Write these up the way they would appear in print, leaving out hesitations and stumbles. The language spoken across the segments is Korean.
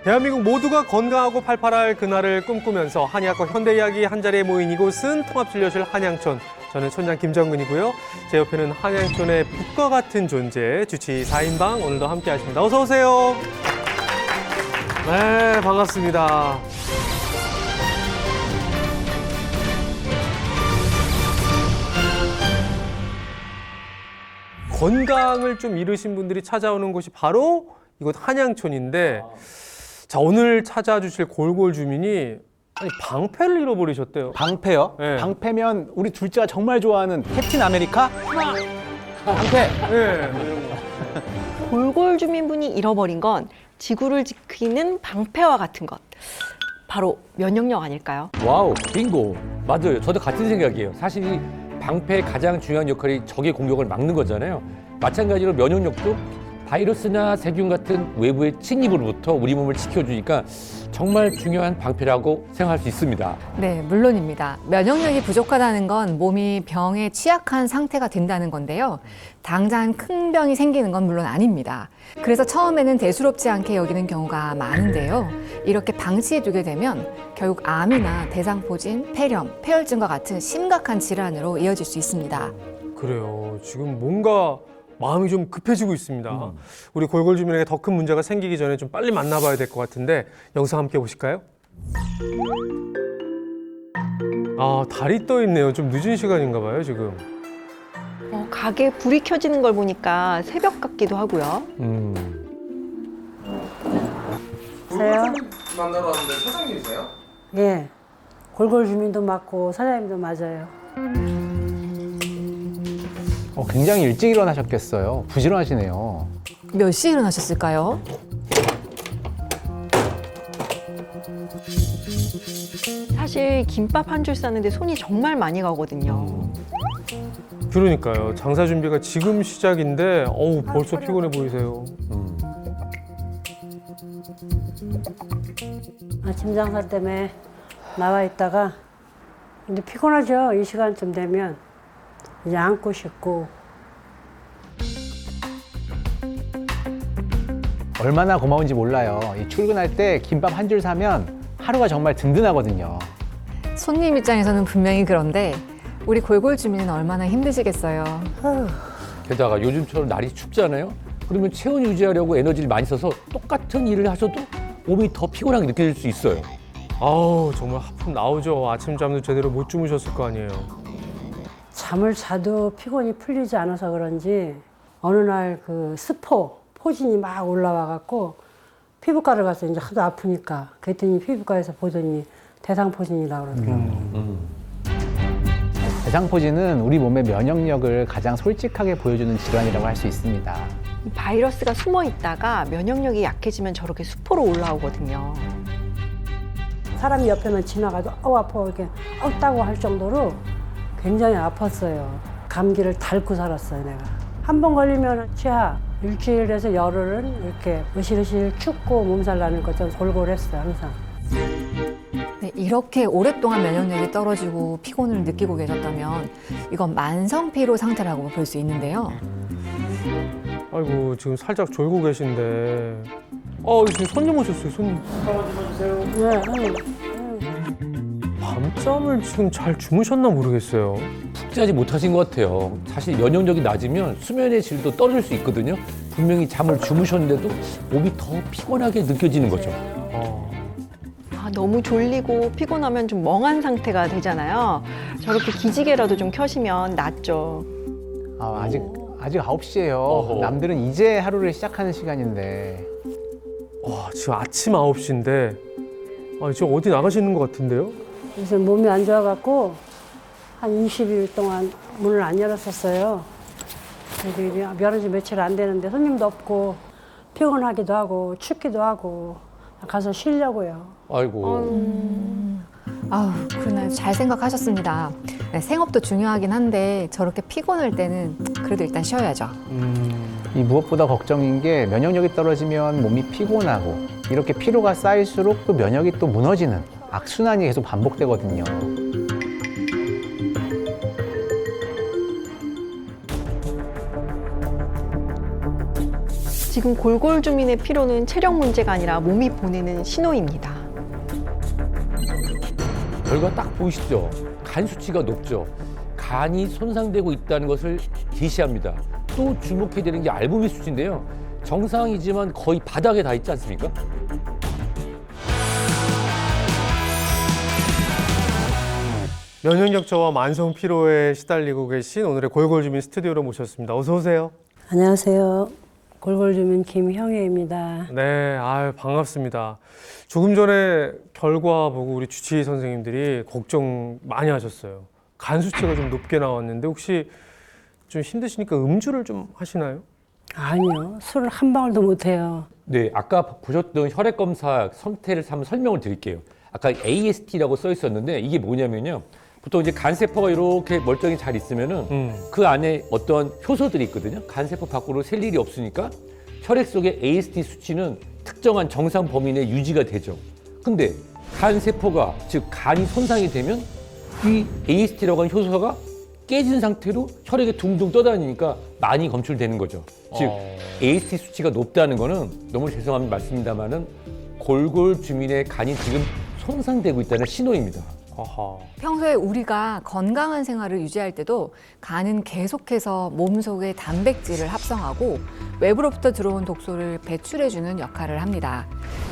대한민국 모두가 건강하고 팔팔할 그날을 꿈꾸면서 한의학과 현대의학이 한자리에 모인 이곳은 통합진료실 한양촌. 저는 촌장 김정근이고요. 제 옆에는 한양촌의 북과 같은 존재, 주치 4인방 오늘도 함께 하십니다. 어서 오세요. 네, 반갑습니다. 건강을 좀 잃으신 분들이 찾아오는 곳이 바로 이곳 한양촌인데, 자, 오늘 찾아주실 골골 주민이 아니 방패를 잃어버리셨대요. 방패요? 네. 방패면 우리 둘째가 정말 좋아하는 캡틴 아메리카? 방패! 네. 골골 주민분이 잃어버린 건 지구를 지키는 방패와 같은 것. 바로 면역력 아닐까요? 와우, 빙고. 맞아요. 저도 같은 생각이에요. 사실 이 방패의 가장 중요한 역할이 적의 공격을 막는 거잖아요. 마찬가지로 면역력도 바이러스나 세균 같은 외부의 침입으로부터 우리 몸을 지켜주니까 정말 중요한 방패라고 생각할 수 있습니다. 네, 물론입니다. 면역력이 부족하다는 건 몸이 병에 취약한 상태가 된다는 건데요. 당장 큰 병이 생기는 건 물론 아닙니다. 그래서 처음에는 대수롭지 않게 여기는 경우가 많은데요. 이렇게 방치해두게 되면 결국 암이나 대상포진, 폐렴, 폐혈증과 같은 심각한 질환으로 이어질 수 있습니다. 그래요. 지금 뭔가 마음이 좀 급해지고 있습니다. 우리 골골 주민에게 더 큰 문제가 생기기 전에 좀 빨리 만나봐야 될 것 같은데 영상 함께 보실까요? 아, 달이 떠 있네요. 좀 늦은 시간인가 봐요, 지금. 가게에 불이 켜지는 걸 보니까 새벽 같기도 하고요. 사장님 만나러 왔는데 사장님이세요? 예. 골골 주민도 맞고 사장님도 맞아요. 굉장히 일찍 일어나셨겠어요. 부지런하시네요. 몇 시에 일어나셨을까요? 사실 김밥 한 줄 싸는데 손이 정말 많이 가거든요. 그러니까요. 장사 준비가 지금 시작인데 어우, 벌써 피곤해 보이세요. 아침 장사 때문에 나와 있다가 근데 피곤하죠. 이 시간쯤 되면 이제 앉고 싶고. 얼마나 고마운지 몰라요. 이 출근할 때 김밥 한 줄 사면 하루가 정말 든든하거든요. 손님 입장에서는 분명히 그런데 우리 골골 주민은 얼마나 힘드시겠어요. 게다가 요즘처럼 날이 춥잖아요. 그러면 체온 유지하려고 에너지를 많이 써서 똑같은 일을 하셔도 몸이 더 피곤하게 느껴질 수 있어요. 아우, 정말 하품 나오죠. 아침잠도 제대로 못 주무셨을 거 아니에요. 잠을 자도 피곤이 풀리지 않아서 그런지 어느 날 그 포진이 막 올라와 갖고 피부과를 가서 이제 하도 아프니까 그랬더니 피부과에서 보더니 대상포진이라고 그러더라고요. 대상포진은 우리 몸의 면역력을 가장 솔직하게 보여주는 질환이라고 할 수 있습니다. 이 바이러스가 숨어 있다가 면역력이 약해지면 저렇게 수포로 올라오거든요. 사람이 옆에만 지나가도 아파 이렇게 따고 할 정도로 굉장히 아팠어요. 감기를 닳고 살았어요, 내가. 한 번 걸리면 치아, 일주일에서 열흘은 이렇게 으실으실 춥고 몸살 나는 것좀 골골했어요, 항상. 네, 이렇게 오랫동안 면역력이 떨어지고 피곤을 느끼고 계셨다면 이건 만성 피로 상태라고 볼 수 있는데요. 아이고, 지금 살짝 졸고 계신데. 지금 손님 오셨어요, 손님. 네, 밤잠을 지금 잘 주무셨나 모르겠어요. 푹 자지 못하신 것 같아요. 사실 면역력이 낮으면 수면의 질도 떨어질 수 있거든요. 분명히 잠을 주무셨는데도 몸이 더 피곤하게 느껴지는 거죠. 너무 졸리고 피곤하면 좀 멍한 상태가 되잖아요. 저렇게 기지개라도 좀 켜시면 낫죠. 아직 9시예요. 어허. 남들은 이제 하루를 시작하는 시간인데. 와, 지금 아침 9시인데 지금 어디 나가시는 것 같은데요? 그래서 몸이 안 좋아갖고 한 20일 동안 문을 안 열었었어요. 그래도 이제 열은 지 며칠 안 되는데 손님도 없고 피곤하기도 하고 춥기도 하고 가서 쉬려고요. 아이고. 아우, 그날 잘 생각하셨습니다. 네, 생업도 중요하긴 한데 저렇게 피곤할 때는 그래도 일단 쉬어야죠. 이 무엇보다 걱정인 게 면역력이 떨어지면 몸이 피곤하고 이렇게 피로가 쌓일수록 또 면역이 또 무너지는 악순환이 계속 반복되거든요. 지금 골골 주민의 피로는 체력 문제가 아니라 몸이 보내는 신호입니다. 결과 딱 보이시죠? 간 수치가 높죠. 간이 손상되고 있다는 것을 제시합니다. 또 주목해야 되는 게 알부민 수치인데요. 정상이지만 거의 바닥에 다 있지 않습니까? 면역력 저하 만성 피로에 시달리고 계신 오늘의 골골 주민 스튜디오로 모셨습니다. 어서 오세요. 안녕하세요. 골골주민 김형혜입니다. 네, 아유, 반갑습니다. 조금 전에 결과 보고 우리 주치의 선생님들이 걱정 많이 하셨어요. 간 수치가 좀 높게 나왔는데 혹시 좀 힘드시니까 음주를 좀 하시나요? 아니요. 술을 한 방울도 못 해요. 네, 아까 보셨던 혈액 검사 상태를 한번 설명을 드릴게요. 아까 AST라고 써 있었는데 이게 뭐냐면요. 보통 이제 간세포가 이렇게 멀쩡히 잘 있으면은 그 안에 어떤 효소들이 있거든요. 간세포 밖으로 셀 일이 없으니까 혈액 속의 AST 수치는 특정한 정상 범위 내에 유지가 되죠. 근데 간세포가, 즉 간이 손상이 되면 이 AST라고 하는 효소가 깨진 상태로 혈액에 둥둥 떠다니니까 많이 검출되는 거죠. 즉 AST 수치가 높다는 거는 너무 죄송한 말씀입니다만은 골골 주민의 간이 지금 손상되고 있다는 신호입니다. 아하. 평소에 우리가 건강한 생활을 유지할 때도 간은 계속해서 몸속의 단백질을 합성하고 외부로부터 들어온 독소를 배출해주는 역할을 합니다.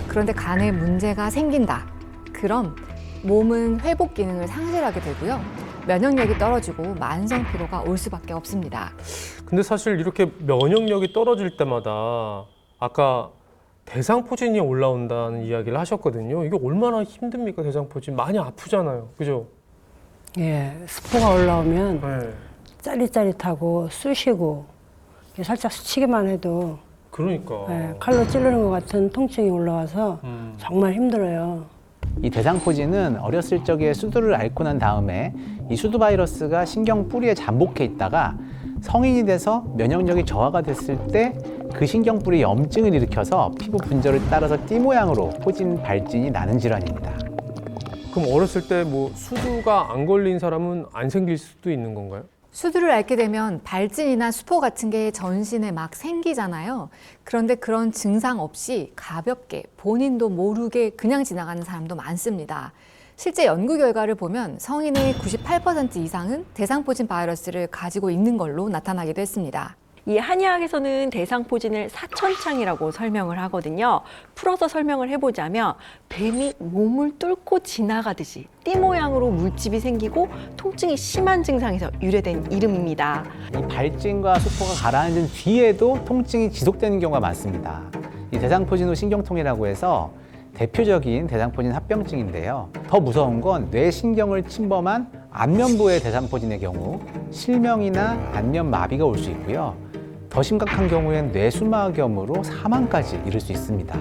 그런데 간에 문제가 생긴다. 그럼 몸은 회복 기능을 상실하게 되고요. 면역력이 떨어지고 만성 피로가 올 수밖에 없습니다. 근데 사실 이렇게 면역력이 떨어질 때마다 아까 대상포진이 올라온다는 이야기를 하셨거든요. 이게 얼마나 힘듭니까, 대상포진? 많이 아프잖아요. 그죠? 예, 스포가 올라오면 네. 짜릿짜릿하고 쑤시고 살짝 스치기만 해도 그러니까. 예, 칼로 찌르는 것 같은 통증이 올라와서 정말 힘들어요. 이 대상포진은 어렸을 적에 수두를 앓고 난 다음에 이 수두 바이러스가 신경 뿌리에 잠복해 있다가 성인이 돼서 면역력이 저하가 됐을 때 그 신경 뿌리에 염증을 일으켜서 피부 분절을 따라서 띠 모양으로 포진 발진이 나는 질환입니다. 그럼 어렸을 때 뭐 수두가 안 걸린 사람은 안 생길 수도 있는 건가요? 수두를 앓게 되면 발진이나 수포 같은 게 전신에 막 생기잖아요. 그런데 그런 증상 없이 가볍게 본인도 모르게 그냥 지나가는 사람도 많습니다. 실제 연구 결과를 보면 성인의 98% 이상은 대상포진 바이러스를 가지고 있는 걸로 나타나기도 했습니다. 이 한의학에서는 대상포진을 사천창이라고 설명을 하거든요. 풀어서 설명을 해보자면 뱀이 몸을 뚫고 지나가듯이 띠 모양으로 물집이 생기고 통증이 심한 증상에서 유래된 이름입니다. 이 발진과 수포가 가라앉은 뒤에도 통증이 지속되는 경우가 많습니다. 이 대상포진 후 신경통이라고 해서 대표적인 대상포진 합병증인데요. 더 무서운 건 뇌신경을 침범한 안면부의 대상포진의 경우 실명이나 안면마비가 올 수 있고요. 더 심각한 경우엔 뇌수막염으로 사망까지 이를 수 있습니다.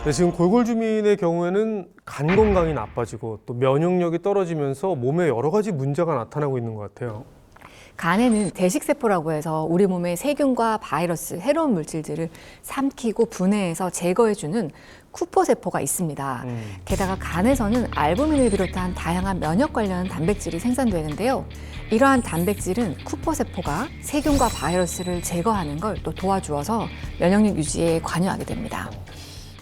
네, 지금 골골 주민의 경우에는 간 건강이 나빠지고 또 면역력이 떨어지면서 몸에 여러 가지 문제가 나타나고 있는 것 같아요. 간에는 대식세포라고 해서 우리 몸의 세균과 바이러스, 해로운 물질들을 삼키고 분해해서 제거해주는 쿠포세포가 있습니다. 게다가 간에서는 알부민을 비롯한 다양한 면역 관련 단백질이 생산되는데요. 이러한 단백질은 쿠포세포가 세균과 바이러스를 제거하는 걸 또 도와주어서 면역력 유지에 관여하게 됩니다.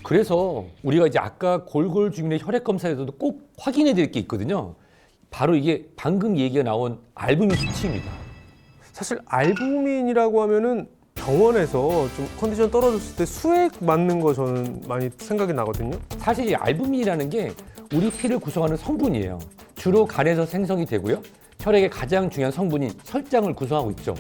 그래서 우리가 이제 아까 골골 주민의 혈액 검사에서도 꼭 확인해 드릴 게 있거든요. 바로 이게 방금 얘기가 나온 알부민 수치입니다. 사실 알부민이라고 하면은 병원에서 좀 컨디션 떨어졌을 때 수액 맞는 거 저는 많이 생각이 나거든요. 사실 이 알부민이라는 게 우리 피를 구성하는 성분이에요. 주로 간에서 생성이 되고요. 혈액의 가장 중요한 성분인 혈장을 구성하고 있죠.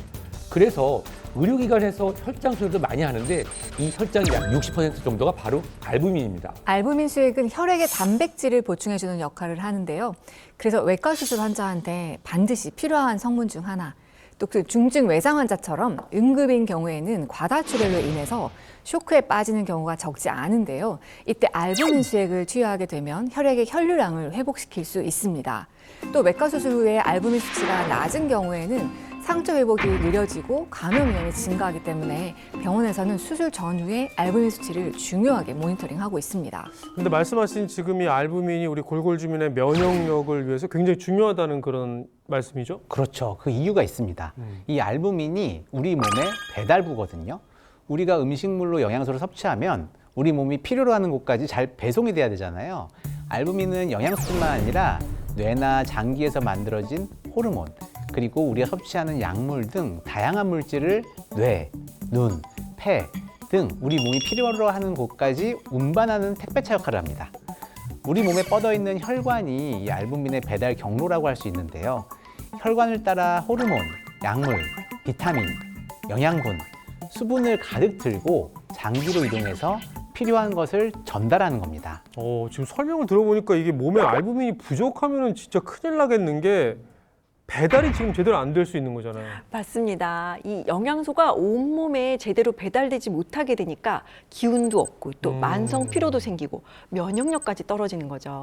그래서 의료기관에서 혈장 수술도 많이 하는데 이 혈장의 약 60% 정도가 바로 알부민입니다. 알부민 수액은 혈액에 단백질을 보충해주는 역할을 하는데요. 그래서 외과 수술 환자한테 반드시 필요한 성분 중 하나. 또 그 중증 외상 환자처럼 응급인 경우에는 과다출혈로 인해서 쇼크에 빠지는 경우가 적지 않은데요. 이때 알부민 수액을 투여하게 되면 혈액의 혈류량을 회복시킬 수 있습니다. 또 외과 수술 후에 알부민 수치가 낮은 경우에는 상처 회복이 느려지고 감염 위험이 증가하기 때문에 병원에서는 수술 전후에 알부민 수치를 중요하게 모니터링하고 있습니다. 근데 말씀하신 지금 이 알부민이 우리 골골 주민의 면역력을 위해서 굉장히 중요하다는 그런 말씀이죠? 그렇죠. 그 이유가 있습니다. 이 알부민이 우리 몸의 배달부거든요. 우리가 음식물로 영양소를 섭취하면 우리 몸이 필요로 하는 곳까지 잘 배송이 돼야 되잖아요. 알부민은 영양소뿐만 아니라 뇌나 장기에서 만들어진 호르몬, 그리고 우리가 섭취하는 약물 등 다양한 물질을 뇌, 눈, 폐 등 우리 몸이 필요로 하는 곳까지 운반하는 택배차 역할을 합니다. 우리 몸에 뻗어 있는 혈관이 이 알부민의 배달 경로라고 할 수 있는데요. 혈관을 따라 호르몬, 약물, 비타민, 영양분, 수분을 가득 들고 장기로 이동해서 필요한 것을 전달하는 겁니다. 지금 설명을 들어보니까 이게 몸에 알부민이 부족하면 진짜 큰일 나겠는 게 배달이 지금 제대로 안 될 수 있는 거잖아요. 맞습니다. 이 영양소가 온몸에 제대로 배달되지 못하게 되니까 기운도 없고 또 만성 피로도 생기고 면역력까지 떨어지는 거죠.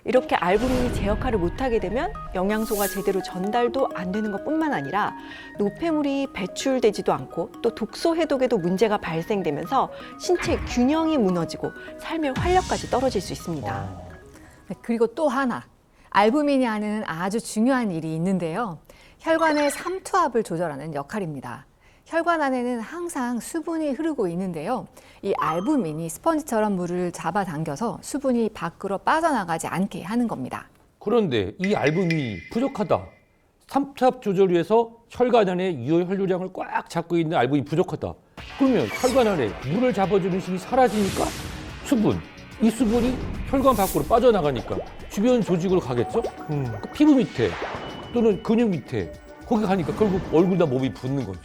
이렇게 알부민이 제 역할을 못하게 되면 영양소가 제대로 전달도 안 되는 것뿐만 아니라 노폐물이 배출되지도 않고 또 독소 해독에도 문제가 발생되면서 신체 균형이 무너지고 삶의 활력까지 떨어질 수 있습니다. 네, 그리고 또 하나, 알부민이 하는 아주 중요한 일이 있는데요. 혈관의 삼투압을 조절하는 역할입니다. 혈관 안에는 항상 수분이 흐르고 있는데요. 이 알부민이 스펀지처럼 물을 잡아당겨서 수분이 밖으로 빠져나가지 않게 하는 겁니다. 그런데 이 알부민이 부족하다. 삼투압 조절 위해서 혈관 안에 유효 혈류량을 꽉 잡고 있는 알부민이 부족하다. 그러면 혈관 안에 물을 잡아주는 힘이 사라지니까 이 수분이 혈관 밖으로 빠져나가니까 주변 조직으로 가겠죠? 그 피부 밑에 또는 근육 밑에 거기 가니까 결국 얼굴이나 몸이 붓는 거죠.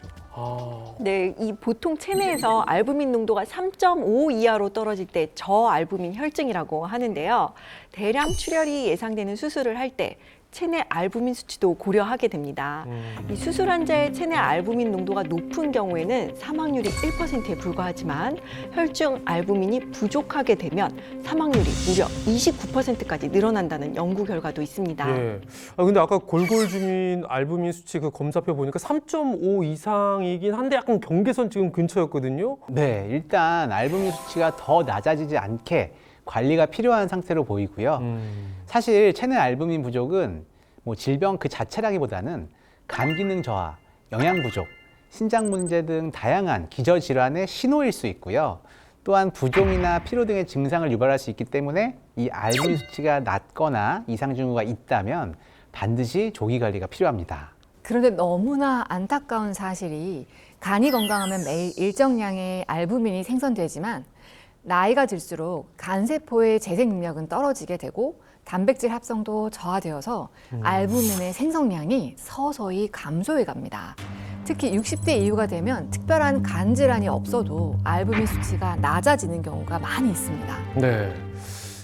네, 이 보통 체내에서 알부민 농도가 3.5 이하로 떨어질 때 저알부민 혈증이라고 하는데요. 대량 출혈이 예상되는 수술을 할 때 체내 알부민 수치도 고려하게 됩니다. 이 수술 환자의 체내 알부민 농도가 높은 경우에는 사망률이 1%에 불과하지만 혈중 알부민이 부족하게 되면 사망률이 무려 29%까지 늘어난다는 연구 결과도 있습니다. 예. 근데 아까 골골 주민 알부민 수치 그 검사표 보니까 3.5 이상이긴 한데 약간 경계선 지금 근처였거든요. 네, 일단 알부민 수치가 더 낮아지지 않게 관리가 필요한 상태로 보이고요. 사실 체내 알부민 부족은 뭐 질병 그 자체라기보다는 간 기능 저하, 영양 부족, 신장 문제 등 다양한 기저 질환의 신호일 수 있고요. 또한 부종이나 피로 등의 증상을 유발할 수 있기 때문에 이 알부민 수치가 낮거나 이상 징후가 있다면 반드시 조기 관리가 필요합니다. 그런데 너무나 안타까운 사실이 간이 건강하면 매일 일정량의 알부민이 생성되지만 나이가 들수록 간세포의 재생 능력은 떨어지게 되고 단백질 합성도 저하되어서 알부민의 생성량이 서서히 감소해 갑니다. 특히 60대 이후가 되면 특별한 간 질환이 없어도 알부민 수치가 낮아지는 경우가 많이 있습니다. 네.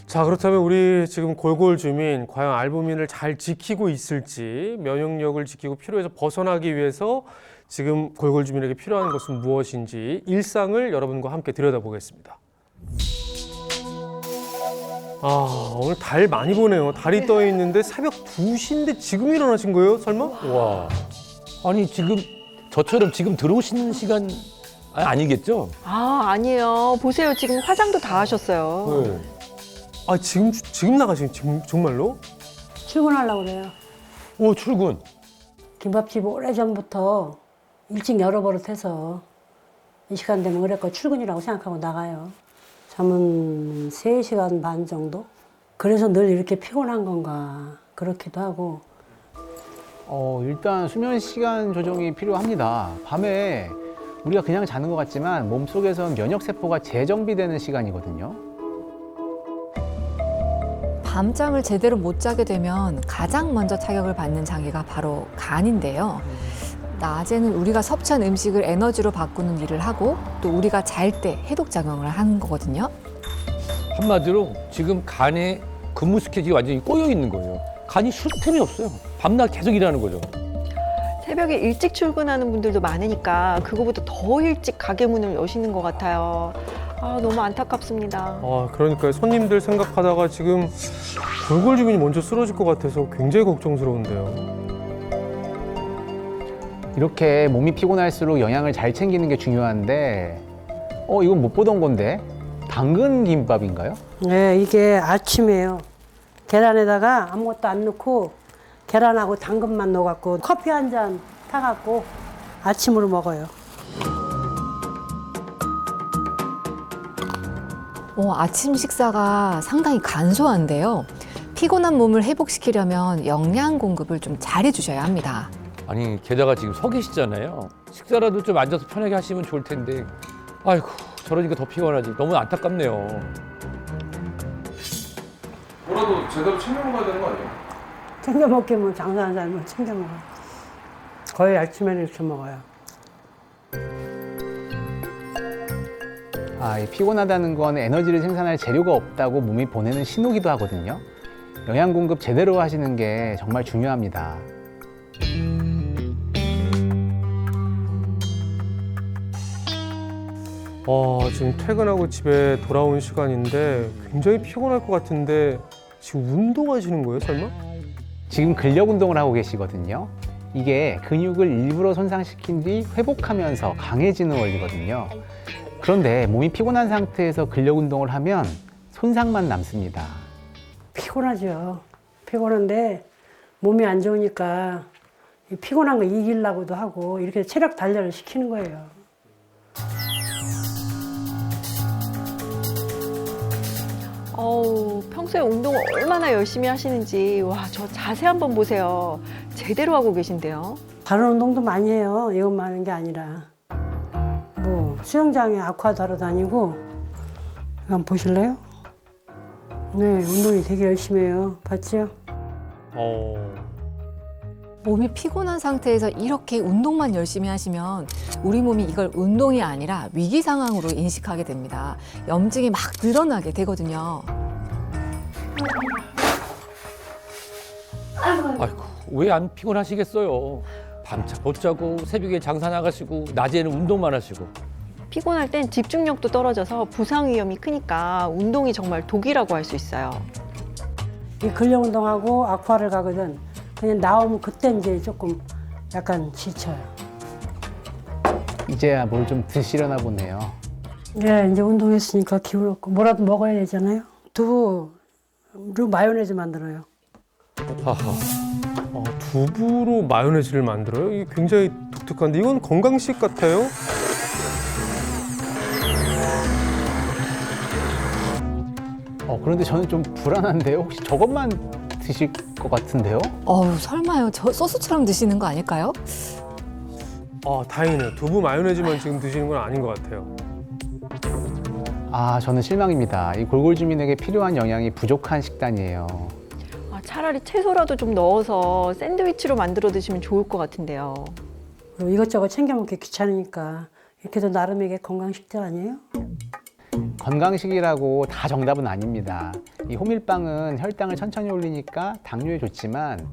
자, 그렇다면 우리 지금 골골 주민 과연 알부민을 잘 지키고 있을지, 면역력을 지키고 피로에서 벗어나기 위해서 지금 골골 주민에게 필요한 것은 무엇인지 일상을 여러분과 함께 들여다보겠습니다. 오늘 달 많이 보네요. 달이 떠 있는데 새벽 2시인데 지금 일어나신 거예요? 설마? 와. 아니 지금 저처럼 지금 들어오시는 시간 아니겠죠? 아니에요. 보세요. 지금 화장도 다 하셨어요. 네. 지금 나가신 정말로? 출근하려고 그래요. 오, 출근. 김밥집 오래전부터 일찍 열어버릇해서 이 시간 되면 그랬고 출근이라고 생각하고 나가요. 잠은 3시간 반 정도? 그래서 늘 이렇게 피곤한 건가 그렇기도 하고. 일단 수면 시간 조정이 필요합니다. 밤에 우리가 그냥 자는 것 같지만 몸속에선 면역 세포가 재정비되는 시간이거든요. 밤잠을 제대로 못 자게 되면 가장 먼저 타격을 받는 장기가 바로 간인데요. 낮에는 우리가 섭취한 음식을 에너지로 바꾸는 일을 하고 또 우리가 잘 때 해독작용을 하는 거거든요. 한마디로 지금 간에 근무 스케줄이 완전히 꼬여 있는 거예요. 간이 쉴 틈이 없어요. 밤낮 계속 일하는 거죠. 새벽에 일찍 출근하는 분들도 많으니까 그거보다 더 일찍 가게 문을 여시는 것 같아요. 너무 안타깝습니다. 그러니까요. 손님들 생각하다가 지금 골골 주민이 먼저 쓰러질 것 같아서 굉장히 걱정스러운데요. 이렇게 몸이 피곤할수록 영양을 잘 챙기는 게 중요한데 이건 못 보던 건데 당근 김밥인가요? 네, 이게 아침이에요. 계란에다가 아무것도 안 넣고 계란하고 당근만 넣어갖고 커피 한 잔 타갖고 아침으로 먹어요. 아침 식사가 상당히 간소한데요. 피곤한 몸을 회복시키려면 영양 공급을 좀 잘해주셔야 합니다. 아니 게다가 지금 서 계시잖아요. 식사라도 좀 앉아서 편하게 하시면 좋을 텐데 아이고 저러니까 더 피곤하지. 너무 안타깝네요. 뭐라도 제대로 챙겨 먹어야 되는 거 아니에요? 챙겨 먹기면 장사하는 사람은 챙겨 먹어요. 거의 아침에는 이렇게 먹어요. 이 피곤하다는 건 에너지를 생산할 재료가 없다고 몸이 보내는 신호기도 하거든요. 영양 공급 제대로 하시는 게 정말 중요합니다. 지금 퇴근하고 집에 돌아온 시간인데 굉장히 피곤할 것 같은데 지금 운동하시는 거예요, 설마? 지금 근력 운동을 하고 계시거든요. 이게 근육을 일부러 손상시킨 뒤 회복하면서 강해지는 원리거든요. 그런데 몸이 피곤한 상태에서 근력 운동을 하면 손상만 남습니다. 피곤하죠. 피곤한데 몸이 안 좋으니까 이 피곤한 거 이기려고도 하고 이렇게 체력 단련을 시키는 거예요. 평소에 운동을 얼마나 열심히 하시는지 와, 저 자세 한번 보세요. 제대로 하고 계신데요. 다른 운동도 많이 해요. 이것만 하는 게 아니라. 뭐 수영장에 아쿠아도 하러 다니고 한번 보실래요? 네, 운동이 되게 열심히 해요. 봤죠? 몸이 피곤한 상태에서 이렇게 운동만 열심히 하시면 우리 몸이 이걸 운동이 아니라 위기 상황으로 인식하게 됩니다. 염증이 막 늘어나게 되거든요. 아이고 왜 안 피곤하시겠어요. 밤잠 못 자고 새벽에 장사 나가시고 낮에는 운동만 하시고. 피곤할 땐 집중력도 떨어져서 부상 위험이 크니까 운동이 정말 독이라고 할 수 있어요. 이 근력 운동하고 아쿠아를 가거든. 그냥 나오면 그때 이제 조금 약간 지쳐요. 이제야 뭘 좀 드시려나 보네요. 네, 이제 운동했으니까 기운 없고 뭐라도 먹어야 되잖아요. 두부로 마요네즈 만들어요. 하하. 두부로 마요네즈를 만들어요? 이게 굉장히 독특한데 이건 건강식 같아요? 그런데 저는 좀 불안한데요. 혹시 저것만 드실 것 같은데요? 설마요. 저 소스처럼 드시는 거 아닐까요? 다행이네요. 두부 마요네즈만 지금 드시는 건 아닌 것 같아요. 저는 실망입니다. 이 골골 주민에게 필요한 영양이 부족한 식단이에요. 차라리 채소라도 좀 넣어서 샌드위치로 만들어 드시면 좋을 것 같은데요. 그리고 이것저것 챙겨 먹기 귀찮으니까 이렇게도 나름 이게 건강식도 아니에요? 건강식이라고 다 정답은 아닙니다. 이 호밀빵은 혈당을 천천히 올리니까 당뇨에 좋지만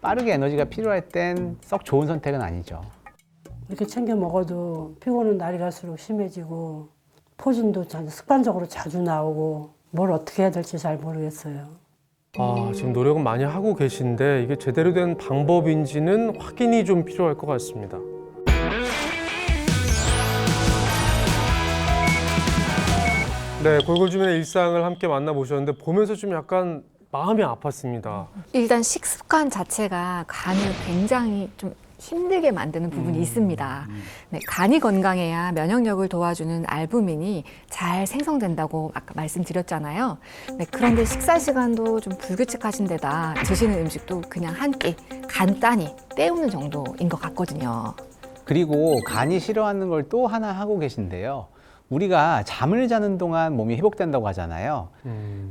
빠르게 에너지가 필요할 땐 썩 좋은 선택은 아니죠. 이렇게 챙겨 먹어도 피곤은 날이 갈수록 심해지고 포진도 습관적으로 자주 나오고 뭘 어떻게 해야 될지 잘 모르겠어요. 지금 노력은 많이 하고 계신데 이게 제대로 된 방법인지는 확인이 좀 필요할 것 같습니다. 네, 골골주민의 일상을 함께 만나보셨는데 보면서 좀 약간 마음이 아팠습니다. 일단 식습관 자체가 간을 굉장히 좀 힘들게 만드는 부분이 있습니다. 네, 간이 건강해야 면역력을 도와주는 알부민이 잘 생성된다고 아까 말씀드렸잖아요. 네, 그런데 식사 시간도 좀 불규칙하신 데다 드시는 음식도 그냥 한 끼 간단히 때우는 정도인 것 같거든요. 그리고 간이 싫어하는 걸 또 하나 하고 계신데요. 우리가 잠을 자는 동안 몸이 회복된다고 하잖아요.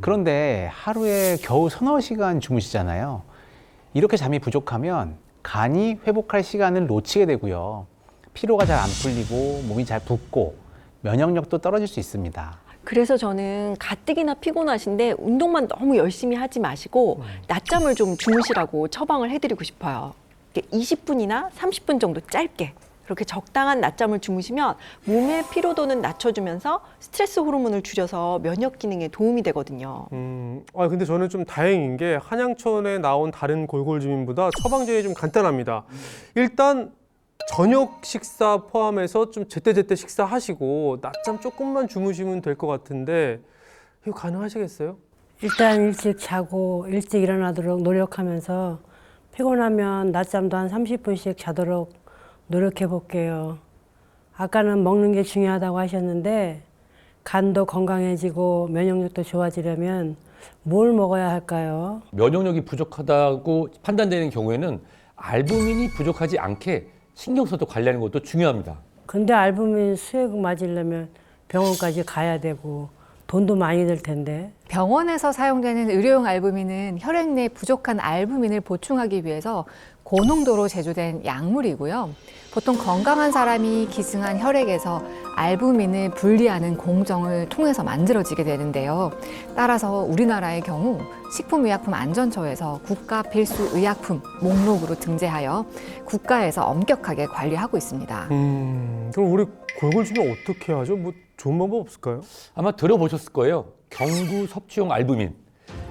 그런데 하루에 겨우 서너 시간 주무시잖아요. 이렇게 잠이 부족하면 간이 회복할 시간을 놓치게 되고요. 피로가 잘 안 풀리고 몸이 잘 붓고 면역력도 떨어질 수 있습니다. 그래서 저는 가뜩이나 피곤하신데 운동만 너무 열심히 하지 마시고 낮잠을 좀 주무시라고 처방을 해드리고 싶어요. 20분이나 30분 정도 짧게 그렇게 적당한 낮잠을 주무시면 몸의 피로도는 낮춰주면서 스트레스 호르몬을 줄여서 면역 기능에 도움이 되거든요. 근데 저는 좀 다행인 게 한양천에 나온 다른 골골 주민보다 처방전이 좀 간단합니다. 일단 저녁 식사 포함해서 좀 제때제때 식사하시고 낮잠 조금만 주무시면 될 것 같은데 이거 가능하시겠어요? 일단 일찍 자고 일찍 일어나도록 노력하면서 피곤하면 낮잠도 한 30분씩 자도록 노력해 볼게요. 아까는 먹는 게 중요하다고 하셨는데 간도 건강해지고 면역력도 좋아지려면 뭘 먹어야 할까요? 면역력이 부족하다고 판단되는 경우에는 알부민이 부족하지 않게 신경 써서 관리하는 것도 중요합니다. 근데 알부민 수액 맞으려면 병원까지 가야 되고 돈도 많이 들 텐데. 병원에서 사용되는 의료용 알부민은 혈액 내 부족한 알부민을 보충하기 위해서 고농도로 제조된 약물이고요. 보통 건강한 사람이 기승한 혈액에서 알부민을 분리하는 공정을 통해서 만들어지게 되는데요. 따라서 우리나라의 경우 식품의약품안전처에서 국가 필수 의약품 목록으로 등재하여 국가에서 엄격하게 관리하고 있습니다. 그럼 우리 골골 주면 어떻게 하죠? 뭐 좋은 방법 없을까요? 아마 들어보셨을 거예요. 경구 섭취용 알부민.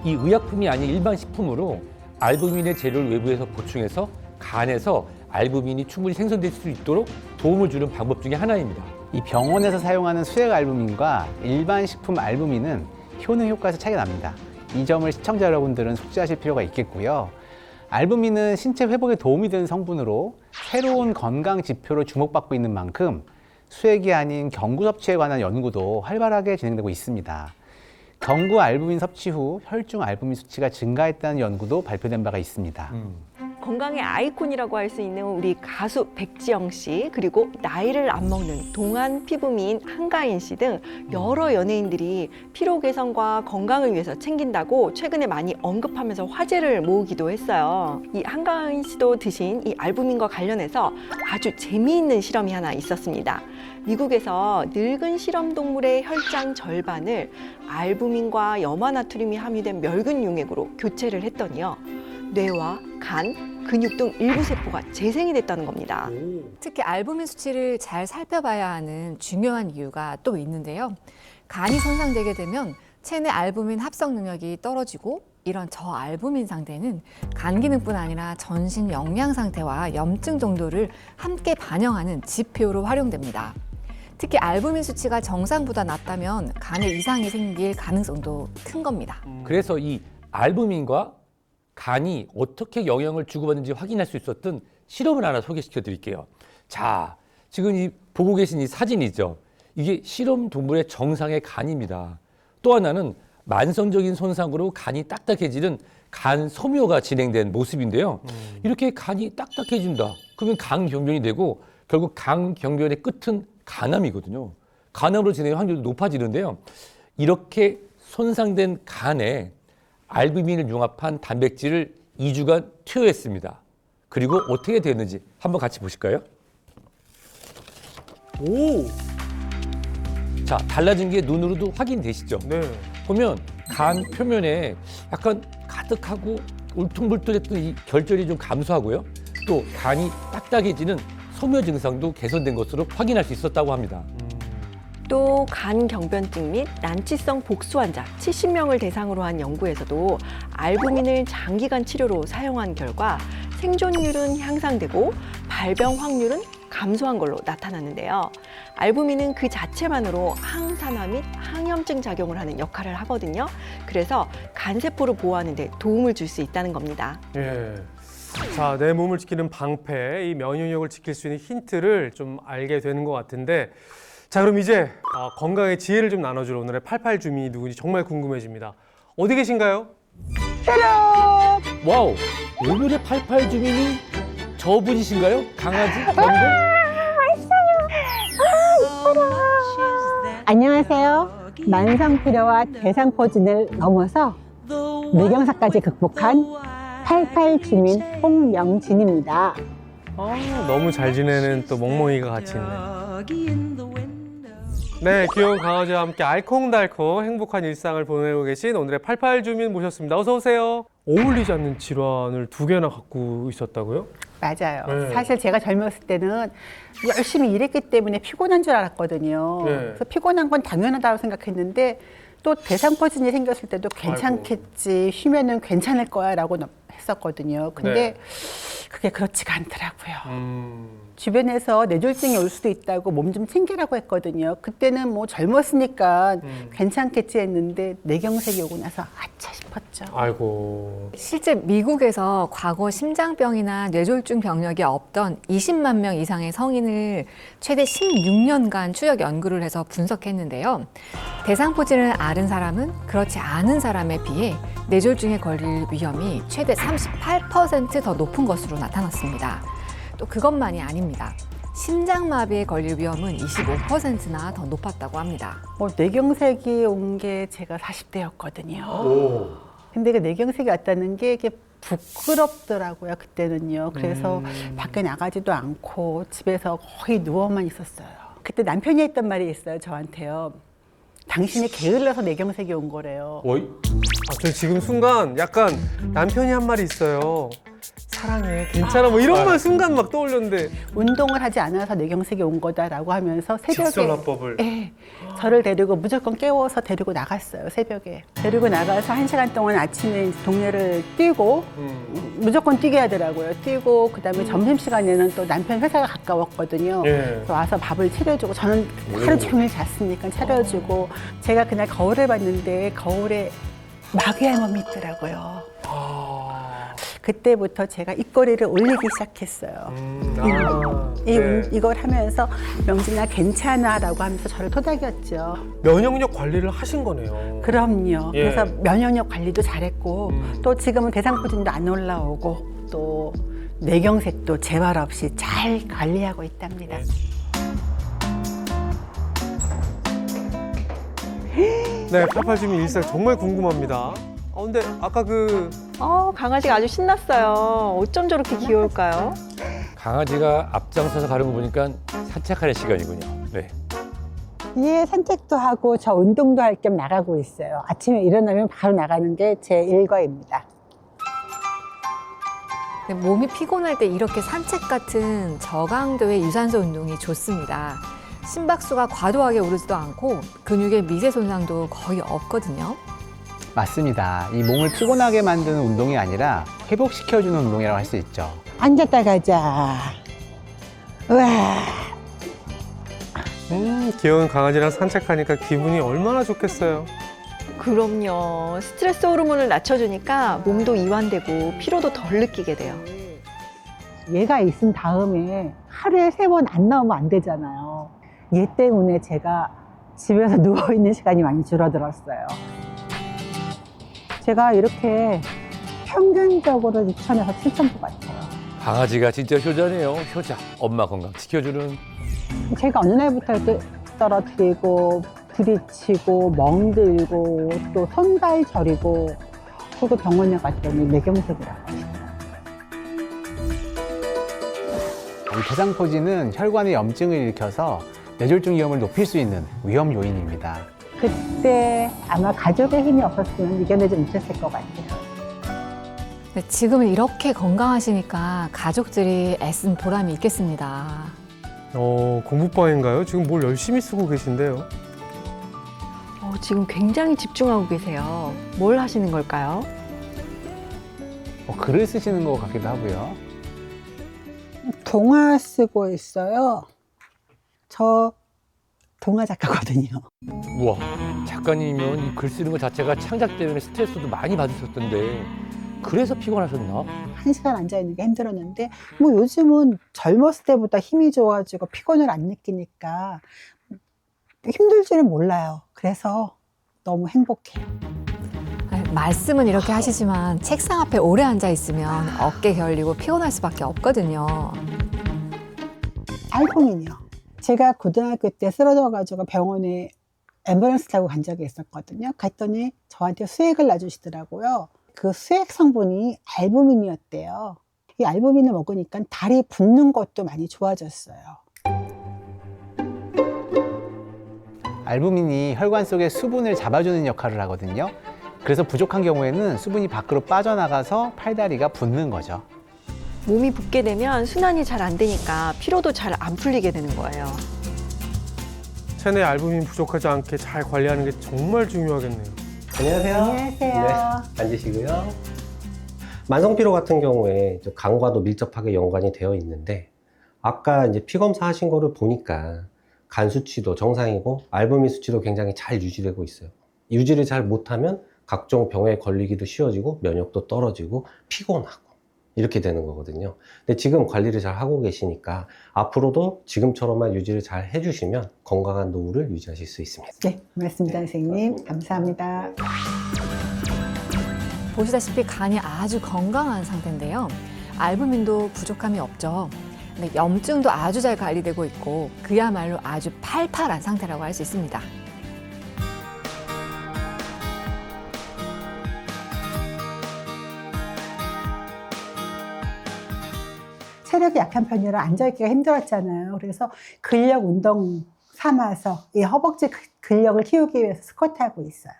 이 의약품이 아닌 일반 식품으로 알부민의 재료를 외부에서 보충해서 간에서 알부민이 충분히 생성될 수 있도록 도움을 주는 방법 중에 하나입니다. 이 병원에서 사용하는 수액 알부민과 일반 식품 알부민은 효능 효과에서 차이가 납니다. 이 점을 시청자 여러분들은 숙지하실 필요가 있겠고요. 알부민은 신체 회복에 도움이 되는 성분으로 새로운 건강 지표로 주목받고 있는 만큼 수액이 아닌 경구 섭취에 관한 연구도 활발하게 진행되고 있습니다. 경구 알부민 섭취 후 혈중 알부민 수치가 증가했다는 연구도 발표된 바가 있습니다. 건강의 아이콘이라고 할 수 있는 우리 가수 백지영 씨, 그리고 나이를 안 먹는 동안 피부미인 한가인 씨 등 여러 연예인들이 피로 개선과 건강을 위해서 챙긴다고 최근에 많이 언급하면서 화제를 모으기도 했어요. 이 한가인 씨도 드신 이 알부민과 관련해서 아주 재미있는 실험이 하나 있었습니다. 미국에서 늙은 실험 동물의 혈장 절반을 알부민과 염화나트륨이 함유된 멸균 용액으로 교체를 했더니요. 뇌와 간, 근육 등 일부 세포가 재생이 됐다는 겁니다. 특히 알부민 수치를 잘 살펴봐야 하는 중요한 이유가 또 있는데요. 간이 손상되게 되면 체내 알부민 합성 능력이 떨어지고 이런 저알부민 상태는 간 기능뿐 아니라 전신 영양 상태와 염증 정도를 함께 반영하는 지표로 활용됩니다. 특히 알부민 수치가 정상보다 낮다면 간에 이상이 생길 가능성도 큰 겁니다. 그래서 이 알부민과 간이 어떻게 영향을 주고받는지 확인할 수 있었던 실험을 하나 소개시켜 드릴게요. 자, 지금 보고 계신 이 사진이죠. 이게 실험 동물의 정상의 간입니다. 또 하나는 만성적인 손상으로 간이 딱딱해지는 간 소묘가 진행된 모습인데요. 이렇게 간이 딱딱해진다. 그러면 간경변이 되고 결국 간경변의 끝은 간암이거든요. 간암으로 진행할 확률도 높아지는데요. 이렇게 손상된 간에 알부민을 융합한 단백질을 2주간 투여했습니다. 그리고 어떻게 됐는지 한번 같이 보실까요? 오! 자, 달라진 게 눈으로도 확인되시죠? 네. 보면 간 표면에 약간 가득하고 울퉁불퉁했던 이 결절이 좀 감소하고요. 또 간이 딱딱해지는 소묘 증상도 개선된 것으로 확인할 수 있었다고 합니다. 또 간경변증 및 난치성 복수 환자 70명을 대상으로 한 연구에서도 알부민을 장기간 치료로 사용한 결과 생존율은 향상되고 발병 확률은 감소한 걸로 나타났는데요. 알부민은 그 자체만으로 항산화 및 항염증 작용을 하는 역할을 하거든요. 그래서 간세포를 보호하는 데 도움을 줄 수 있다는 겁니다. 예. 자, 내 몸을 지키는 방패, 이 면역력을 지킬 수 있는 힌트를 좀 알게 되는 것 같은데, 자, 그럼 이제 건강의 지혜를 좀 나눠줄 오늘의 88 주민이 누군지 정말 궁금해집니다. 어디 계신가요? 와우! 오늘의 88 주민이 저분이신가요? 강아지? 원고? 안녕하세요. 만성피로와 대상포진을 넘어서 뇌경사까지 극복한 88 주민 홍명진입니다. 너무 잘 지내는 또 멍멍이가 같이 있네. 네, 귀여운 강아지와 함께 알콩달콩 행복한 일상을 보내고 계신 오늘의 88 주민 모셨습니다. 어서 오세요. 어울리지 않는 질환을 2개나 갖고 있었다고요? 맞아요. 네. 사실 제가 젊었을 때는 열심히 일했기 때문에 피곤한 줄 알았거든요. 네. 그래서 피곤한 건 당연하다고 생각했는데 또 대상포진이 생겼을 때도 괜찮겠지, 쉬면은 괜찮을 거야 라고 했었거든요. 근데 네. 그게 그렇지가 않더라고요. 주변에서 뇌졸중이 올 수도 있다고 몸 좀 챙기라고 했거든요. 그때는 뭐 젊었으니까 괜찮겠지 했는데 뇌경색이 오고 나서 아차 싶었죠. 아이고. 실제 미국에서 과거 심장병이나 뇌졸중 병력이 없던 20만 명 이상의 성인을 최대 16년간 추적 연구를 해서 분석했는데요. 대상포진을 앓은 사람은 그렇지 않은 사람에 비해 뇌졸중에 걸릴 위험이 최대 38% 더 높은 것으로 나타났습니다. 또 그것만이 아닙니다. 심장마비에 걸릴 위험은 25%나 더 높았다고 합니다. 뇌경색이 온 게 제가 40대였거든요. 근데 그 뇌경색이 왔다는 게 이게 부끄럽더라고요, 그때는요. 그래서 밖에 나가지도 않고 집에서 거의 누워만 있었어요. 그때 남편이 했던 말이 있어요, 저한테요. 당신이 게을러서 뇌경색이 온 거래요. 어이? 저 지금 순간 약간 남편이 한 말이 있어요. 사랑해, 괜찮아, 뭐 이런 말 순간 막 떠올렸는데. 운동을 하지 않아서 뇌경색이 온 거다라고 하면서 새벽에 직설화법을. 네, 저를 데리고 무조건 깨워서 데리고 나갔어요, 새벽에. 데리고 나가서 1시간 동안 아침에 동네를 뛰고 무조건 뛰게 하더라고요. 뛰고 그다음에 점심시간에는 또 남편 회사가 가까웠거든요. 그래서 와서 밥을 차려주고 저는 하루 종일 잤으니까 차려주고 제가 그날 거울을 봤는데 거울에 마귀의 몸이 있더라고요. 그때부터 제가 입꼬리를 올리기 시작했어요. 이걸 하면서 명진아 괜찮아라고 하면서 저를 토닥였죠. 면역력 관리를 하신 거네요. 그럼요. 그래서 면역력 관리도 잘했고 또 지금은 대상포진도 안 올라오고 또 뇌경색도 재발 없이 잘 관리하고 있답니다. 네, 88주민 일상 정말 궁금합니다. 근데 아까 강아지가 아주 신났어요. 어쩜 저렇게 귀여울까요? 강아지가 앞장서서 가는 거 보니까 산책하는 시간이군요. 네. 얘 산책도 하고 저 운동도 할 겸 나가고 있어요. 아침에 일어나면 바로 나가는 게 제 일과입니다. 몸이 피곤할 때 이렇게 산책 같은 저강도의 유산소 운동이 좋습니다. 심박수가 과도하게 오르지도 않고 근육의 미세 손상도 거의 없거든요. 맞습니다. 이 몸을 피곤하게 만드는 운동이 아니라 회복시켜주는 운동이라고 할 수 있죠. 앉았다 가자. 우와. 귀여운 강아지랑 산책하니까 기분이 얼마나 좋겠어요. 그럼요. 스트레스 호르몬을 낮춰주니까 몸도 이완되고 피로도 덜 느끼게 돼요. 얘가 있은 다음에 하루에 3번 안 나오면 안 되잖아요. 얘 때문에 제가 집에서 누워있는 시간이 많이 줄어들었어요. 제가 이렇게 평균적으로 6,000에서 7,000보 같아요. 강아지가 진짜 효자네요. 효자. 엄마 건강 지켜주는. 제가 어느 날부터 이렇게 떨어뜨리고 부딪히고 멍들고 또 손발 저리고 그리고 병원에 갔더니 뇌경색이라고 하시더라고요. 이 대상포진은 혈관의 염증을 일으켜서 뇌졸중 위험을 높일 수 있는 위험 요인입니다. 그때 아마 가족의 힘이 없었으면 이겨내지 못했을 것 같아요. 지금은 이렇게 건강하시니까 가족들이 애쓴 보람이 있겠습니다. 공부방인가요? 지금 뭘 열심히 쓰고 계신데요? 지금 굉장히 집중하고 계세요. 뭘 하시는 걸까요? 글을 쓰시는 것 같기도 하고요. 동화 쓰고 있어요. 저 동화 작가거든요. 우와, 작가님이면 이 글 쓰는 것 자체가 창작 때문에 스트레스도 많이 받으셨던데 그래서 피곤하셨나? 1시간 앉아있는 게 힘들었는데 뭐 요즘은 젊었을 때보다 힘이 좋아지고 피곤을 안 느끼니까 힘들지는 몰라요. 그래서 너무 행복해요. 말씀은 이렇게 하시지만 책상 앞에 오래 앉아 있으면 어깨 결리고 피곤할 수밖에 없거든요. 알콩이요. 제가 고등학교 때 쓰러져가지고 병원에 앰뷸런스 타고 간 적이 있었거든요. 갔더니 저한테 수액을 놔주시더라고요. 그 수액 성분이 알부민이었대요. 이 알부민을 먹으니까 다리 붓는 것도 많이 좋아졌어요. 알부민이 혈관 속의 수분을 잡아주는 역할을 하거든요. 그래서 부족한 경우에는 수분이 밖으로 빠져나가서 팔다리가 붓는 거죠. 몸이 붓게 되면 순환이 잘 안 되니까 피로도 잘 안 풀리게 되는 거예요. 체내 알부민 부족하지 않게 잘 관리하는 게 정말 중요하겠네요. 안녕하세요. 안녕하세요. 네, 앉으시고요. 만성피로 같은 경우에 간과도 밀접하게 연관이 되어 있는데 아까 이제 피 검사하신 거를 보니까 간 수치도 정상이고 알부민 수치도 굉장히 잘 유지되고 있어요. 유지를 잘 못하면 각종 병에 걸리기도 쉬워지고 면역도 떨어지고 피곤하고 이렇게 되는 거거든요. 근데 지금 관리를 잘 하고 계시니까 앞으로도 지금처럼만 유지를 잘 해주시면 건강한 노후를 유지하실 수 있습니다. 네, 고맙습니다, 선생님. 감사합니다. 보시다시피 간이 아주 건강한 상태인데요. 알부민도 부족함이 없죠. 근데 염증도 아주 잘 관리되고 있고 그야말로 아주 팔팔한 상태라고 할 수 있습니다. 체력이 약한 편이라 앉아있기가 힘들었잖아요. 그래서 근력 운동 삼아서 이 허벅지 근력을 키우기 위해서 스쿼트하고 있어요.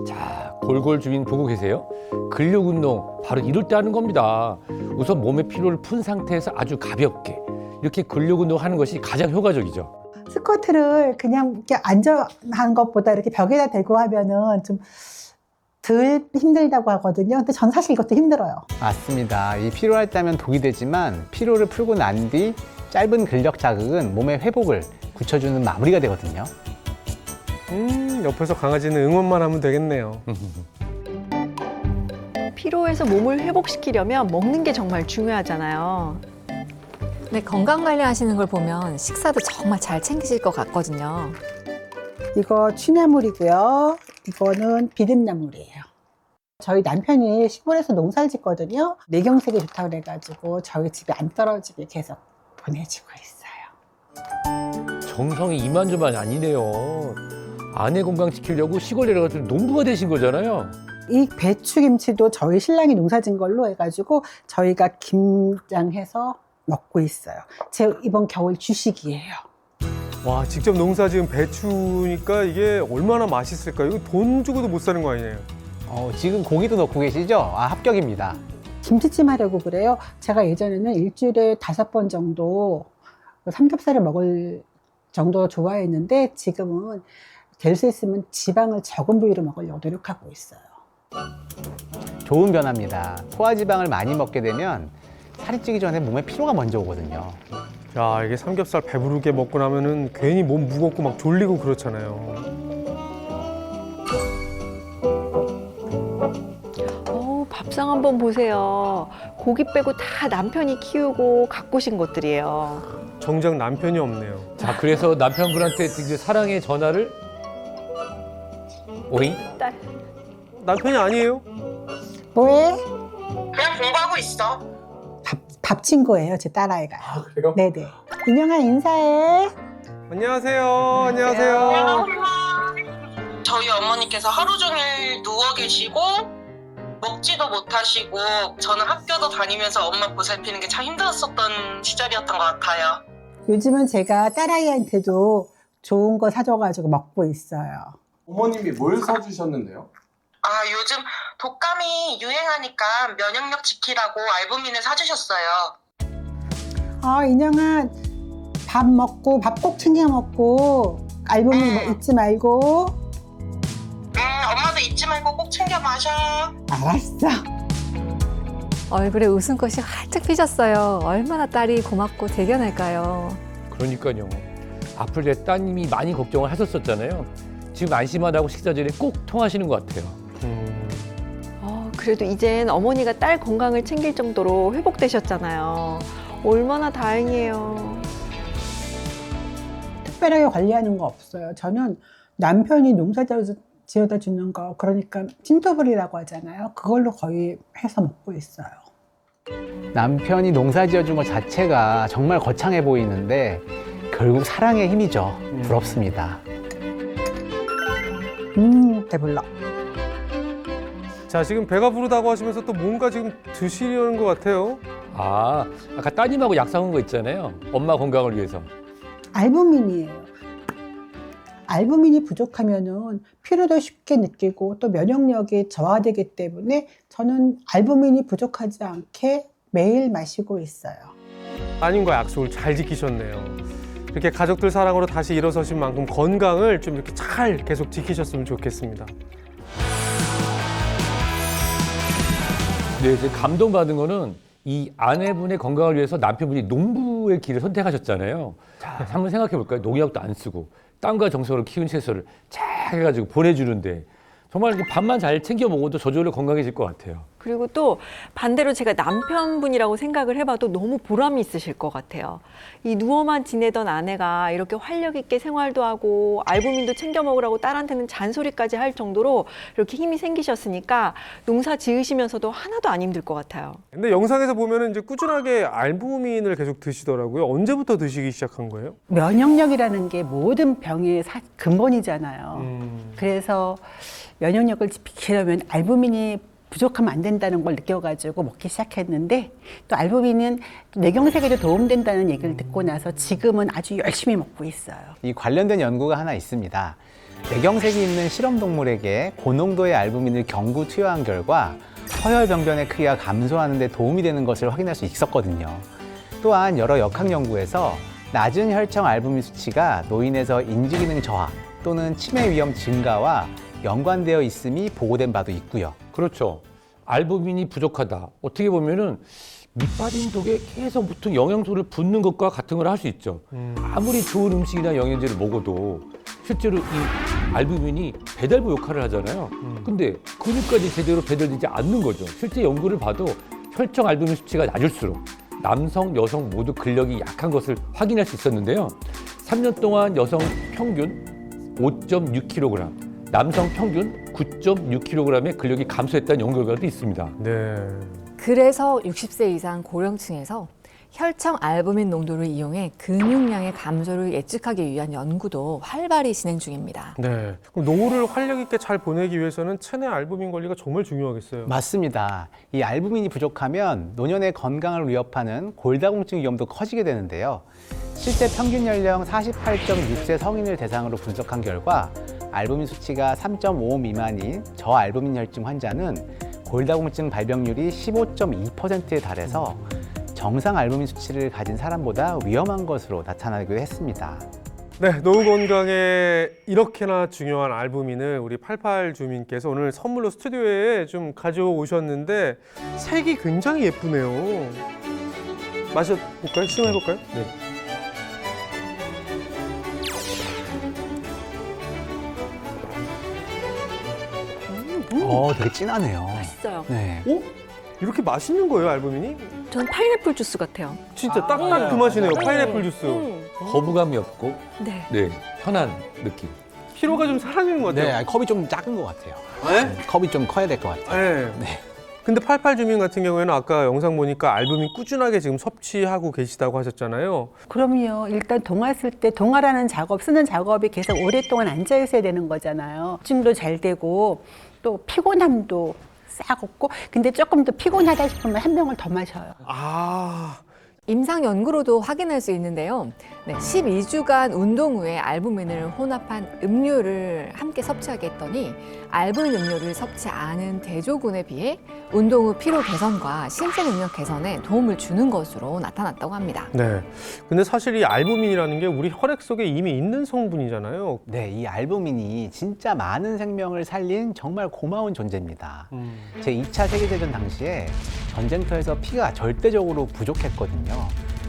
자, 골골 주민 보고 계세요? 근력 운동 바로 이럴 때 하는 겁니다. 우선 몸의 피로를 푼 상태에서 아주 가볍게 이렇게 근력 운동하는 것이 가장 효과적이죠. 스쿼트를 그냥 이렇게 앉아 하는 것보다 이렇게 벽에다 대고 하면은 좀 덜 힘들다고 하거든요. 근데 전 사실 이것도 힘들어요. 맞습니다. 이 피로할 때 하면 독이 되지만 피로를 풀고 난 뒤 짧은 근력 자극은 몸의 회복을 굳혀주는 마무리가 되거든요. 옆에서 강아지는 응원만 하면 되겠네요. 피로에서 몸을 회복시키려면 먹는 게 정말 중요하잖아요. 근데 건강 관리하시는 걸 보면 식사도 정말 잘 챙기실 것 같거든요. 이거 취나물이고요. 이거는 비듬나물이에요. 저희 남편이 시골에서 농사를 짓거든요. 내경색이 좋다고 그래가지고 저희 집에 안 떨어지게 계속 보내주고 있어요. 정성이 이만저만이 아니네요. 아내 건강 지키려고 시골 내려가서 농부가 되신 거잖아요. 이 배추김치도 저희 신랑이 농사진 걸로 해가지고 저희가 김장해서 먹고 있어요. 제 이번 겨울 주식이에요. 와, 직접 농사 지은 배추니까 이게 얼마나 맛있을까요? 이거 돈 주고도 못 사는 거 아니에요? 지금 고기도 넣고 계시죠? 합격입니다. 김치찜 하려고 그래요. 제가 예전에는 일주일에 5번 정도 삼겹살을 먹을 정도로 좋아했는데 지금은 될 수 있으면 지방을 적은 부위로 먹으려고 노력하고 있어요. 좋은 변화입니다. 소화지방을 많이 먹게 되면 살이 찌기 전에 몸에 피로가 먼저 오거든요. 야, 이게 삼겹살 배부르게 먹고 나면은 괜히 몸 무겁고 막 졸리고 그렇잖아요. 밥상 한번 보세요. 고기 빼고 다 남편이 키우고 가꾸신 것들이에요. 정작 남편이 없네요. 자, 그래서 남편분한테 이제 사랑의 전화를 오잉? 남편이 아니에요? 뭐해? 그냥 공부하고 있어. 밥 친구예요, 제 딸아이가. 아, 그래요? 네네. 인형아 인사해. 안녕하세요. 안녕하세요. 저희 어머니께서 하루 종일 누워 계시고 먹지도 못하시고 저는 학교도 다니면서 엄마 보살피는 게 참 힘들었었던 시절이었던 것 같아요. 요즘은 제가 딸아이한테도 좋은 거 사줘가지고 먹고 있어요. 어머님이 뭘 사주셨는데요? 요즘 독감이 유행하니까 면역력 지키라고 알부민을 사주셨어요. 인형아 밥 먹고 밥 꼭 챙겨 먹고 알부민 뭐 잊지 말고. 엄마도 잊지 말고 꼭 챙겨 마셔. 알았어. 얼굴에 웃음꽃이 활짝 피셨어요. 얼마나 딸이 고맙고 대견할까요? 그러니까요. 앞으로 내 따님이 많이 걱정을 하셨었잖아요. 지금 안심하다고 식사 전에 꼭 통하시는 것 같아요. 그래도 이젠 어머니가 딸 건강을 챙길 정도로 회복되셨잖아요. 얼마나 다행이에요. 특별하게 관리하는 거 없어요. 저는 남편이 농사 지어다 주는 거, 그러니까 찐토불이라고 하잖아요. 그걸로 거의 해서 먹고 있어요. 남편이 농사 지어준 것 자체가 정말 거창해 보이는데 결국 사랑의 힘이죠. 부럽습니다. 배불러. 자, 지금 배가 부르다고 하시면서 또 뭔가 지금 드시려는 것 같아요. 아까 따님하고 약속한 거 있잖아요. 엄마 건강을 위해서. 알부민이에요. 알부민이 부족하면은 피로도 쉽게 느끼고 또 면역력이 저하되기 때문에 저는 알부민이 부족하지 않게 매일 마시고 있어요. 따님과 약속을 잘 지키셨네요. 이렇게 가족들 사랑으로 다시 일어서신 만큼 건강을 좀 이렇게 잘 계속 지키셨으면 좋겠습니다. 네, 이제 감동받은 거는 이 아내분의 건강을 위해서 남편분이 농부 치유의 길을 선택하셨잖아요. 자, 한번 생각해 볼까요? 농약도 안 쓰고 땀과 정성으로 키운 채소를 쫙 해가지고 보내주는데 정말 밥만 잘 챙겨 먹어도 저절로 건강해질 것 같아요. 그리고 또 반대로 제가 남편분이라고 생각을 해봐도 너무 보람이 있으실 것 같아요. 이 누워만 지내던 아내가 이렇게 활력 있게 생활도 하고 알부민도 챙겨 먹으라고 딸한테는 잔소리까지 할 정도로 이렇게 힘이 생기셨으니까 농사 지으시면서도 하나도 안 힘들 것 같아요. 근데 영상에서 보면은 이제 꾸준하게 알부민을 계속 드시더라고요. 언제부터 드시기 시작한 거예요? 면역력이라는 게 모든 병의 근본이잖아요. 그래서 면역력을 지키려면 알부민이 부족하면 안 된다는 걸 느껴가지고 먹기 시작했는데 또 알부민은 뇌경색에도 도움된다는 얘기를 듣고 나서 지금은 아주 열심히 먹고 있어요. 이 관련된 연구가 하나 있습니다. 뇌경색이 있는 실험동물에게 고농도의 알부민을 경구 투여한 결과 서열병변의 크기가 감소하는 데 도움이 되는 것을 확인할 수 있었거든요. 또한 여러 역학 연구에서 낮은 혈청 알부민 수치가 노인에서 인지기능 저하 또는 치매 위험 증가와 연관되어 있음이 보고된 바도 있고요. 그렇죠. 알부민이 부족하다. 어떻게 보면은 밑빠진 독에 계속 붙은 영양소를 붓는 것과 같은 걸 할 수 있죠. 아무리 좋은 음식이나 영양제를 먹어도 실제로 이 알부민이 배달부 역할을 하잖아요. 근데 근육까지 제대로 배달되지 않는 거죠. 실제 연구를 봐도 혈청 알부민 수치가 낮을수록 남성, 여성 모두 근력이 약한 것을 확인할 수 있었는데요. 3년 동안 여성 평균 5.6kg, 남성 평균 9.6kg의 근력이 감소했다는 연구 결과도 있습니다. 네. 그래서 60세 이상 고령층에서 혈청 알부민 농도를 이용해 근육량의 감소를 예측하기 위한 연구도 활발히 진행 중입니다. 네. 그럼 노후를 활력 있게 잘 보내기 위해서는 체내 알부민 관리가 정말 중요하겠어요. 맞습니다. 이 알부민이 부족하면 노년의 건강을 위협하는 골다공증 위험도 커지게 되는데요. 실제 평균 연령 48.6세 성인을 대상으로 분석한 결과 알부민 수치가 3.5 미만인 저알부민 혈증 환자는 골다공증 발병률이 15.2%에 달해서 정상 알부민 수치를 가진 사람보다 위험한 것으로 나타나기도 했습니다. 네, 노후 건강에 이렇게나 중요한 알부민을 우리 88 주민께서 오늘 선물로 스튜디오에 좀 가져오셨는데 색이 굉장히 예쁘네요. 마셔볼까요? 시음해볼까요? 네. 되게 진하네요. 맛있어요. 네. 오? 이렇게 맛있는 거예요, 알부민이? 전 파인애플 주스 같아요. 진짜 딱딱 그 맛이네요, 파인애플 주스. 거부감이 없고 네. 네, 편한 느낌. 피로가 좀 사라지는 것 같아요. 네, 컵이 좀 작은 것 같아요. 네? 컵이 좀 커야 될 것 같아요. 네. 근데 88 주민 같은 경우에는 아까 영상 보니까 알부민 꾸준하게 지금 섭취하고 계시다고 하셨잖아요. 그럼요. 일단 동화 쓸 때 동화라는 작업, 쓰는 작업이 계속 오랫동안 앉아 있어야 되는 거잖아요. 집중도 잘 되고 또 피곤함도 싹 없고, 근데 조금 더 피곤하다 싶으면 한 병을 더 마셔요. 임상 연구로도 확인할 수 있는데요. 12주간 운동 후에 알부민을 혼합한 음료를 함께 섭취하게 했더니 알부민 음료를 섭취 않은 대조군에 비해 운동 후 피로 개선과 신체 능력 개선에 도움을 주는 것으로 나타났다고 합니다. 네. 근데 사실 이 알부민이라는 게 우리 혈액 속에 이미 있는 성분이잖아요. 네, 이 알부민이 진짜 많은 생명을 살린 정말 고마운 존재입니다. 제2차 세계대전 당시에 전쟁터에서 피가 절대적으로 부족했거든요.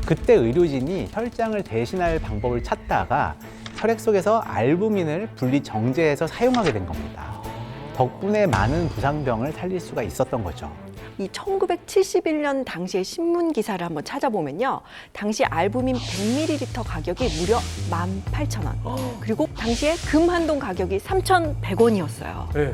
그때 의료진이 혈장을 대신할 방법을 찾다가 혈액 속에서 알부민을 분리 정제해서 사용하게 된 겁니다. 덕분에 많은 부상병을 살릴 수가 있었던 거죠. 이 1971년 당시의 신문 기사를 한번 찾아보면요. 당시 알부민 100ml 가격이 무려 18,000원. 그리고 당시에 금 한 동 가격이 3,100원이었어요. 네.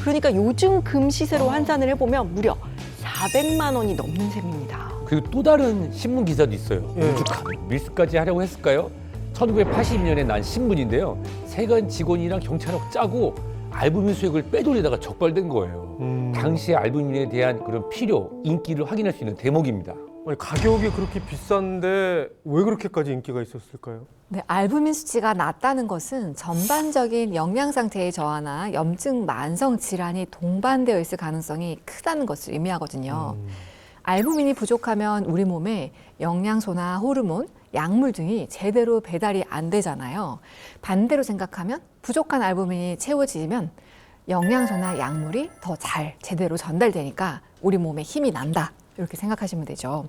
그러니까 요즘 금 시세로 환산을 해보면 무려 400만 원이 넘는 셈입니다. 그리고 또 다른 신문 기사도 있어요. 오죽하면 밀수까지 하려고 했을까요? 1982년에 난 신문인데요. 세관 직원이랑 경찰하고 짜고 알부민 수액을 빼돌리다가 적발된 거예요. 당시 알부민에 대한 그런 필요, 인기를 확인할 수 있는 대목입니다. 아니, 가격이 그렇게 비싼데 왜 그렇게까지 인기가 있었을까요? 네, 알부민 수치가 낮다는 것은 전반적인 영양 상태의 저하나 염증 만성 질환이 동반되어 있을 가능성이 크다는 것을 의미하거든요. 알부민이 부족하면 우리 몸에 영양소나 호르몬, 약물 등이 제대로 배달이 안 되잖아요. 반대로 생각하면 부족한 알부민이 채워지면 영양소나 약물이 더 잘 제대로 전달되니까 우리 몸에 힘이 난다. 이렇게 생각하시면 되죠.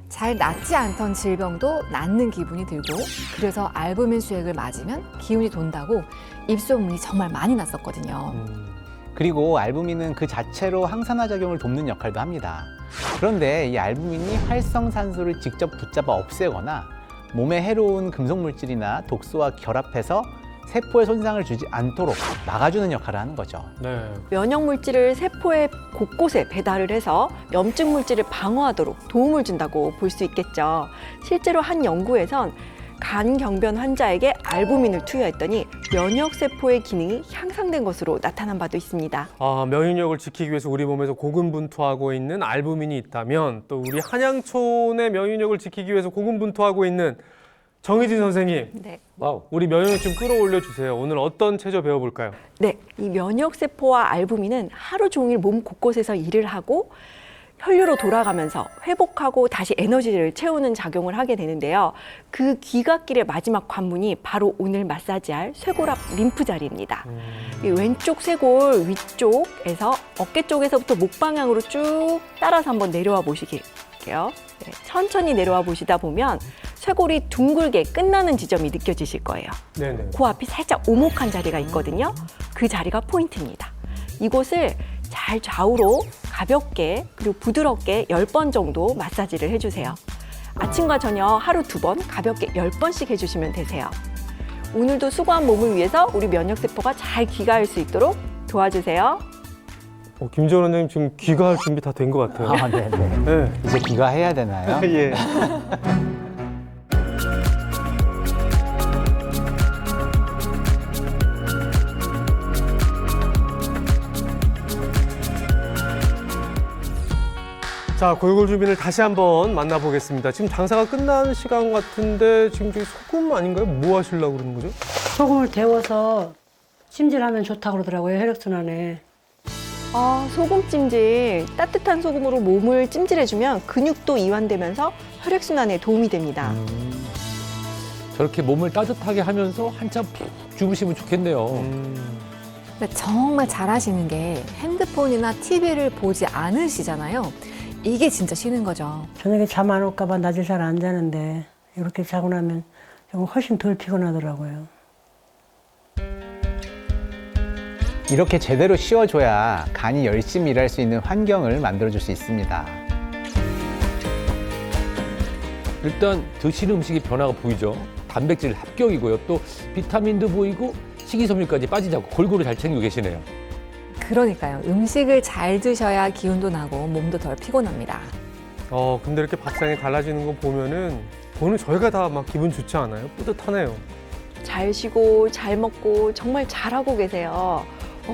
잘 낫지 않던 질병도 낫는 기분이 들고 그래서 알부민 수액을 맞으면 기운이 돈다고 입소문이 정말 많이 났었거든요. 그리고 알부민은 그 자체로 항산화 작용을 돕는 역할도 합니다. 그런데 이 알부민이 활성산소를 직접 붙잡아 없애거나 몸에 해로운 금속 물질이나 독소와 결합해서 세포에 손상을 주지 않도록 막아주는 역할을 하는 거죠. 네. 면역 물질을 세포의 곳곳에 배달을 해서 염증 물질을 방어하도록 도움을 준다고 볼 수 있겠죠. 실제로 한 연구에선 간경변 환자에게 알부민을 투여했더니 면역 세포의 기능이 향상된 것으로 나타난 바도 있습니다. 아, 면역력을 지키기 위해서 우리 몸에서 고군분투하고 있는 알부민이 있다면 또 우리 한양촌의 면역력을 지키기 위해서 고군분투하고 있는 정희진 선생님, 네. 와우. 우리 면역력 좀 끌어올려 주세요. 오늘 어떤 체조 배워볼까요? 네, 이 면역 세포와 알부민은 하루 종일 몸 곳곳에서 일을 하고 혈류로 돌아가면서 회복하고 다시 에너지를 채우는 작용을 하게 되는데요. 그 귀갓길의 마지막 관문이 바로 오늘 마사지할 쇄골 앞 림프 자리입니다. 이 왼쪽 쇄골 위쪽에서 어깨 쪽에서부터 목 방향으로 쭉 따라서 한번 내려와 보시게요. 네, 천천히 내려와 보시다 보면 쇄골이 둥글게 끝나는 지점이 느껴지실 거예요. 네네. 그 앞이 살짝 오목한 자리가 있거든요. 그 자리가 포인트입니다. 이곳을 잘 좌우로 가볍게 그리고 부드럽게 10번 정도 마사지를 해주세요. 아침과 저녁 하루 2번 가볍게 10번씩 해주시면 되세요. 오늘도 수고한 몸을 위해서 우리 면역세포가 잘 귀가할 수 있도록 도와주세요. 김지원 원장님 지금 귀가할 준비 다 된 것 같아요. 아, 네네. 네. 이제 귀가해야 되나요? 예. 자, 골골 주민을 다시 한번 만나보겠습니다. 지금 장사가 끝난 시간 같은데 지금 저기 소금 아닌가요? 뭐 하시려고 그러는 거죠? 소금을 데워서 찜질하면 좋다고 그러더라고요, 혈액순환에. 아, 소금 찜질. 따뜻한 소금으로 몸을 찜질해주면 근육도 이완되면서 혈액순환에 도움이 됩니다. 저렇게 몸을 따뜻하게 하면서 한참 푹 주무시면 좋겠네요. 근데 정말 잘하시는 게 핸드폰이나 TV를 보지 않으시잖아요. 이게 진짜 쉬는 거죠. 저녁에 잠 안 올까 봐 낮에 잘 안 자는데 이렇게 자고 나면 좀 훨씬 덜 피곤하더라고요. 이렇게 제대로 쉬어줘야 간이 열심히 일할 수 있는 환경을 만들어줄 수 있습니다. 일단 드시는 음식이 변화가 보이죠. 단백질 합격이고요. 또 비타민도 보이고 식이섬유까지 빠지지 않고 골고루 잘 챙기고 계시네요. 그러니까요. 음식을 잘 드셔야 기운도 나고 몸도 덜 피곤합니다. 근데 이렇게 밥상이 달라지는 거 보면은 오늘 저희가 다 막 기분 좋지 않아요? 뿌듯하네요. 잘 쉬고 잘 먹고 정말 잘하고 계세요.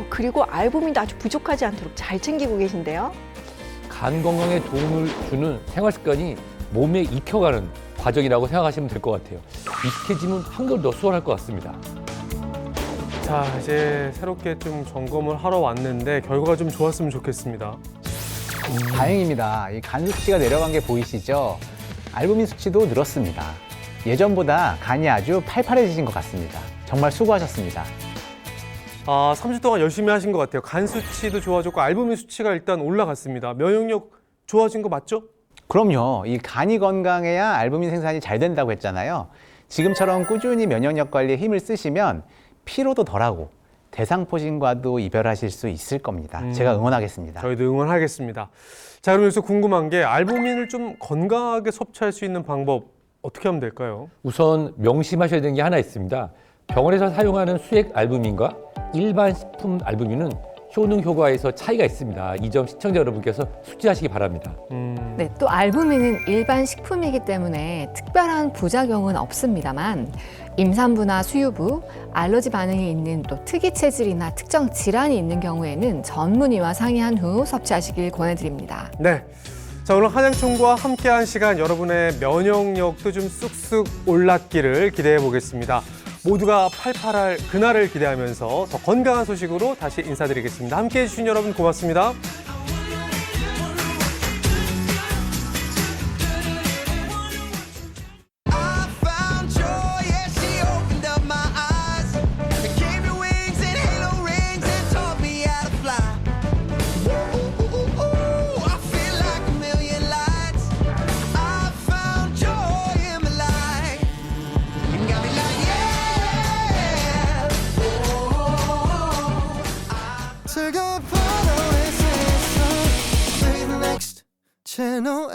그리고 알부민도 아주 부족하지 않도록 잘 챙기고 계신데요. 간 건강에 도움을 주는 생활 습관이 몸에 익혀가는 과정이라고 생각하시면 될 것 같아요. 익숙해지면 한결 더 수월할 것 같습니다. 자, 이제 새롭게 좀 점검을 하러 왔는데 결과가 좀 좋았으면 좋겠습니다. 다행입니다. 이 간 수치가 내려간 게 보이시죠? 알부민 수치도 늘었습니다. 예전보다 간이 아주 팔팔해지신 것 같습니다. 정말 수고하셨습니다. 3주 동안 열심히 하신 것 같아요. 간 수치도 좋아졌고 알부민 수치가 일단 올라갔습니다. 면역력 좋아진 거 맞죠? 그럼요. 이 간이 건강해야 알부민 생산이 잘 된다고 했잖아요. 지금처럼 꾸준히 면역력 관리에 힘을 쓰시면 피로도 덜하고 대상포진과도 이별하실 수 있을 겁니다. 제가 응원하겠습니다. 저희도 응원하겠습니다. 자, 그럼 여기서 궁금한 게 알부민을 좀 건강하게 섭취할 수 있는 방법 어떻게 하면 될까요? 우선 명심하셔야 되는 게 하나 있습니다. 병원에서 사용하는 수액 알부민과 일반 식품 알부민은 효능 효과에서 차이가 있습니다. 이 점 시청자 여러분께서 숙지하시기 바랍니다. 네, 또 알부민은 일반 식품이기 때문에 특별한 부작용은 없습니다만 임산부나 수유부, 알러지 반응이 있는 또 특이 체질이나 특정 질환이 있는 경우에는 전문의와 상의한 후 섭취하시길 권해드립니다. 네. 자, 오늘 한양촌과 함께한 시간 여러분의 면역력도 좀 쑥쑥 올랐기를 기대해 보겠습니다. 모두가 팔팔할 그날을 기대하면서 더 건강한 소식으로 다시 인사드리겠습니다. 함께해 주신 여러분 고맙습니다. I feel like a million lives. 즐거운 OS에서 Play the next channel.